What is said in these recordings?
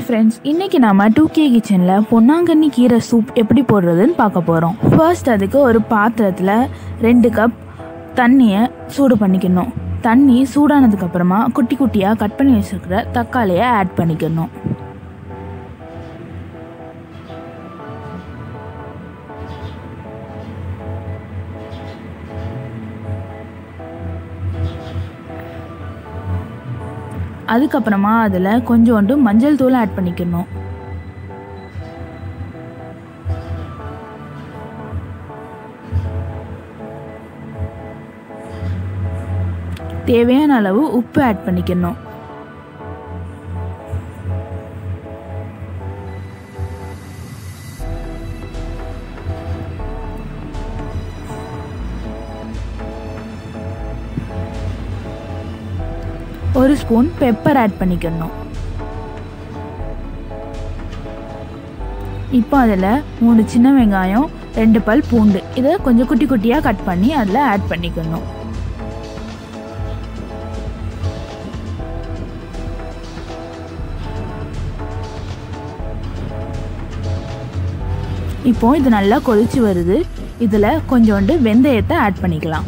Friends, இன்னைக்கு நாம 2K கிச்சன்ல பொன்னாங்கண்ணி கீரை சூப் எப்படி போடுறதுன்னு பார்க்க போறோம். ஃபர்ஸ்ட் அதுக்கு ஒரு பாத்திரத்துல 2 கப் தண்ணியை சூடு பண்ணிக்கணும். தண்ணி சூடானதுக்கு அப்புறமா குட்டி குட்டியா கட் பண்ணி வச்சிருக்கிற தக்காளியை ஆட் பண்ணிக்கணும். அதுக்கப்புறமா அதில் கொஞ்சோண்டு மஞ்சள் தூள் ஆட் பண்ணிக்கணும். தேவையான அளவு உப்பு ஆட் பண்ணிக்கணும். ஒரு ஸ்பூன் பெப்பர் ஆட் பண்ணிக்கணும். இப்போ அதில் 3 சின்ன வெங்காயம், 2 பல் பூண்டு இதை கொஞ்சம் குட்டி குட்டியாக கட் பண்ணி அதில் ஆட் பண்ணிக்கணும். இப்போ இது நல்லா கொதிச்சு வருது. இதில் கொஞ்சோண்டு வெந்தயத்தை ஆட் பண்ணிக்கலாம்.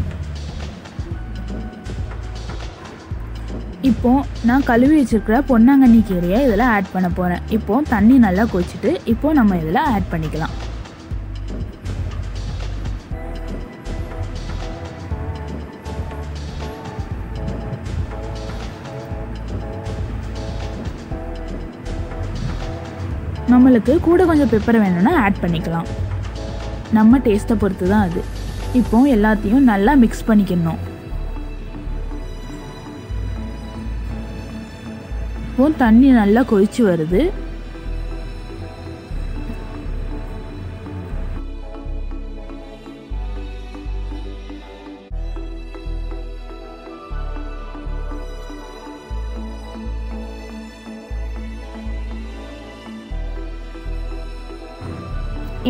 இப்போ நான் கழுவி வச்சிருக்கிற பொன்னாங்கண்ணி கீரையை இதில் ஆட் பண்ண போகிறேன். இப்போ தண்ணி நல்லா கொதிச்சுட்டு இப்போ நம்ம இதில் ஆட் பண்ணிக்கலாம். நம்மளுக்கு கூட கொஞ்சம் பெப்பர் வேணும்னா ஆட் பண்ணிக்கலாம். நம்ம டேஸ்ட்டை பொறுத்து தான் அது. இப்போ எல்லாத்தையும் நல்லா மிக்ஸ் பண்ணிக்கணும். இப்போ தண்ணி நல்லா கொதிச்சு வருது.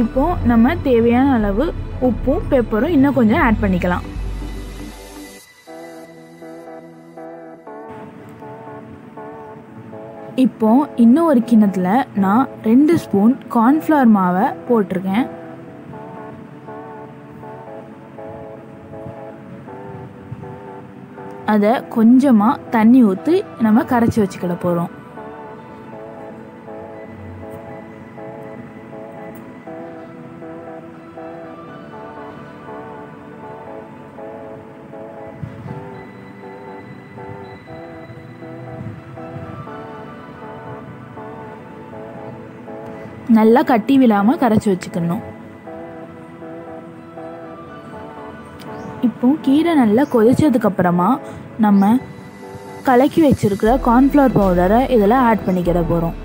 இப்போ நம்ம தேவையான அளவு உப்பும் பெப்பரும் இன்னும் கொஞ்சம் ஆட் பண்ணிக்கலாம். இப்போ இன்னும் ஒரு கிண்ணத்துல நான் 2 ஸ்பூன் கார்ன்ஃப்ளவர் மாவை போட்டிருக்கேன். அதை கொஞ்சமாக தண்ணி ஊற்றி நம்ம கரைச்சி வச்சுக்கிட போகிறோம். நல்லா கட்டி விழாமல் கரைச்சி வச்சுக்கணும். இப்போ கீரை நல்லா கொதிச்சதுக்கப்புறமா நம்ம கலக்கி வச்சிருக்கிற கார்ன்ஃப்ளவர் பவுடரை இதில் ஆட் பண்ணிக்கிட போகிறோம்.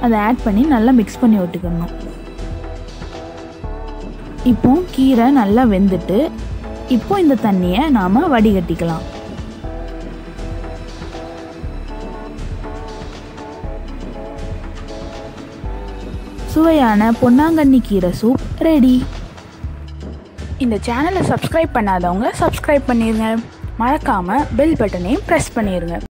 அதை ஆட் பண்ணி நல்லா மிக்ஸ் பண்ணி விட்டுக்கணும். இப்போ கீரை நல்லா வெந்துட்டு இப்போ இந்த தண்ணியை நாம் வடிகட்டிக்கலாம். சுவையான பொன்னாங்கண்ணி கீரை சூப் ரெடி. இந்த சேனலை சப்ஸ்கிரைப் பண்ணாதவங்க சப்ஸ்கிரைப் பண்ணிடுங்க. மறக்காமல் பெல் பட்டனையும் ப்ரெஸ் பண்ணிடுங்க.